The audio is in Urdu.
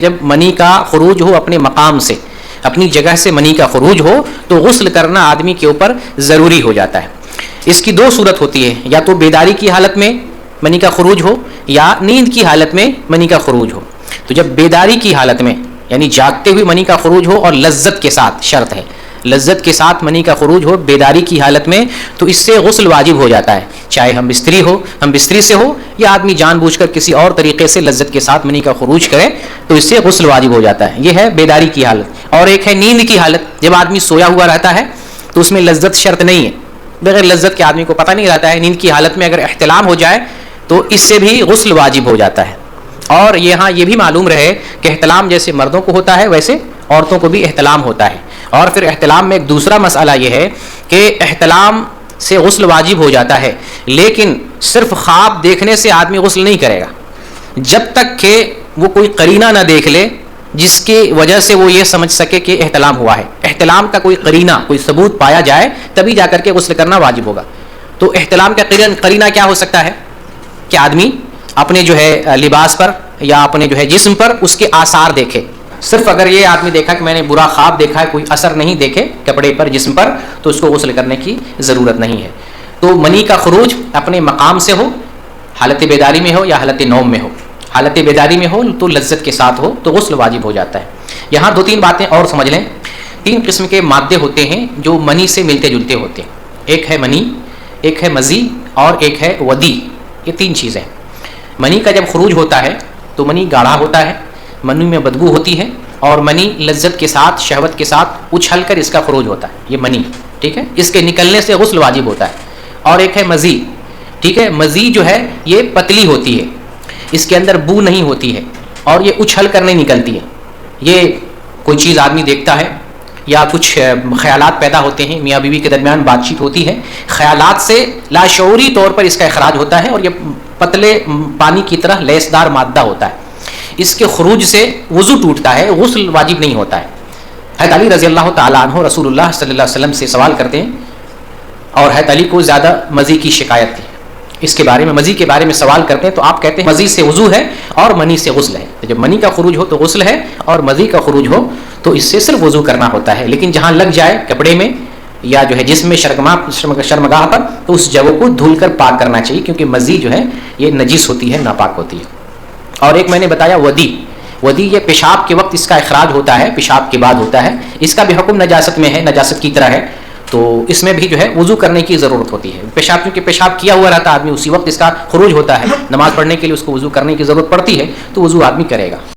جب منی کا خروج ہو اپنے مقام سے، اپنی جگہ سے منی کا خروج ہو تو غسل کرنا آدمی کے اوپر ضروری ہو جاتا ہے۔ اس کی دو صورت ہوتی ہے، یا تو بیداری کی حالت میں منی کا خروج ہو یا نیند کی حالت میں منی کا خروج ہو۔ تو جب بیداری کی حالت میں یعنی جاگتے ہوئے منی کا خروج ہو اور لذت کے ساتھ، شرط ہے لذت کے ساتھ منی کا خروج ہو بیداری کی حالت میں، تو اس سے غسل واجب ہو جاتا ہے، چاہے ہم بستری سے ہو یا آدمی جان بوجھ کر کسی اور طریقے سے لذت کے ساتھ منی کا خروج کرے تو اس سے غسل واجب ہو جاتا ہے۔ یہ ہے بیداری کی حالت۔ اور ایک ہے نیند کی حالت، جب آدمی سویا ہوا رہتا ہے تو اس میں لذت شرط نہیں ہے، بغیر لذت کے آدمی کو پتہ نہیں رہتا ہے۔ نیند کی حالت میں اگر احتلام ہو جائے تو اس سے بھی غسل واجب ہو جاتا ہے۔ اور یہاں یہ بھی معلوم رہے کہ احتلام جیسے مردوں کو ہوتا ہے ویسے عورتوں کو بھی احتلام ہوتا ہے۔ اور پھر احتلام میں ایک دوسرا مسئلہ یہ ہے کہ احتلام سے غسل واجب ہو جاتا ہے، لیکن صرف خواب دیکھنے سے آدمی غسل نہیں کرے گا جب تک کہ وہ کوئی قرینہ نہ دیکھ لے جس کی وجہ سے وہ یہ سمجھ سکے کہ احتلام ہوا ہے۔ احتلام کا کوئی قرینہ، کوئی ثبوت پایا جائے تبھی جا کر کے غسل کرنا واجب ہوگا۔ تو احتلام کا قرینہ کیا ہو سکتا ہے کہ آدمی اپنے جو ہے لباس پر یا اپنے جو ہے جسم پر اس کے آثار دیکھے۔ صرف اگر یہ آدمی دیکھا کہ میں نے برا خواب دیکھا ہے، کوئی اثر نہیں دیکھے کپڑے پر جسم پر، تو اس کو غسل کرنے کی ضرورت نہیں ہے۔ تو منی کا خروج اپنے مقام سے ہو، حالت بیداری میں ہو یا حالت نوم میں ہو۔ حالت بیداری میں ہو تو لذت کے ساتھ ہو تو غسل واجب ہو جاتا ہے۔ یہاں دو تین باتیں اور سمجھ لیں۔ تین قسم کے مادے ہوتے ہیں جو منی سے ملتے جلتے ہوتے ہیں۔ ایک ہے منی، ایک ہے مزی اور ایک ہے ودی۔ یہ تین چیزیں۔ منی کا جب خروج ہوتا ہے تو منی گاڑھا ہوتا ہے، منی میں بدبو ہوتی ہے، اور منی لذت کے ساتھ شہوت کے ساتھ اچھل کر اس کا خروج ہوتا ہے۔ یہ منی، ٹھیک ہے، اس کے نکلنے سے غسل واجب ہوتا ہے۔ اور ایک ہے مزی، ٹھیک ہے، مزی جو ہے یہ پتلی ہوتی ہے، اس کے اندر بو نہیں ہوتی ہے اور یہ اچھل کر نہیں نکلتی ہے۔ یہ کوئی چیز آدمی دیکھتا ہے یا کچھ خیالات پیدا ہوتے ہیں، میاں بیوی کے درمیان بات چیت ہوتی ہے، خیالات سے لاشعوری طور پر اس کا اخراج ہوتا ہے اور یہ پتلے پانی کی طرح لیسدار مادہ ہوتا ہے۔ اس کے خروج سے وضو ٹوٹتا ہے، غسل واجب نہیں ہوتا ہے۔ حضرت علی رضی اللہ تعالیٰ عنہ رسول اللہ صلی اللہ علیہ وسلم سے سوال کرتے ہیں، اور حضرت علی کو زیادہ مزی کی شکایت تھی، اس کے بارے میں مزی کے بارے میں سوال کرتے ہیں تو آپ کہتے ہیں مزی سے وضو ہے اور منی سے غسل ہے۔ جب منی کا خروج ہو تو غسل ہے اور مزی کا خروج ہو تو اس سے صرف وضو کرنا ہوتا ہے، لیکن جہاں لگ جائے کپڑے میں یا جو ہے جسم میں شرمگاہ پر تو اس جگہ کو دھل کر پاک کرنا چاہیے، کیونکہ مزی جو ہے یہ نجس ہوتی ہے، ناپاک ہوتی ہے۔ اور ایک میں نے بتایا ودی یہ پیشاب کے وقت اس کا اخراج ہوتا ہے، پیشاب کے بعد ہوتا ہے، اس کا بھی حکم نجاست میں ہے، نجاست کی طرح ہے، تو اس میں بھی جو ہے وضو کرنے کی ضرورت ہوتی ہے۔ پیشاب کیونکہ پیشاب کیا ہوا رہتا ہے آدمی، اسی وقت اس کا خروج ہوتا ہے، نماز پڑھنے کے لیے اس کو وضو کرنے کی ضرورت پڑتی ہے تو وضو آدمی کرے گا۔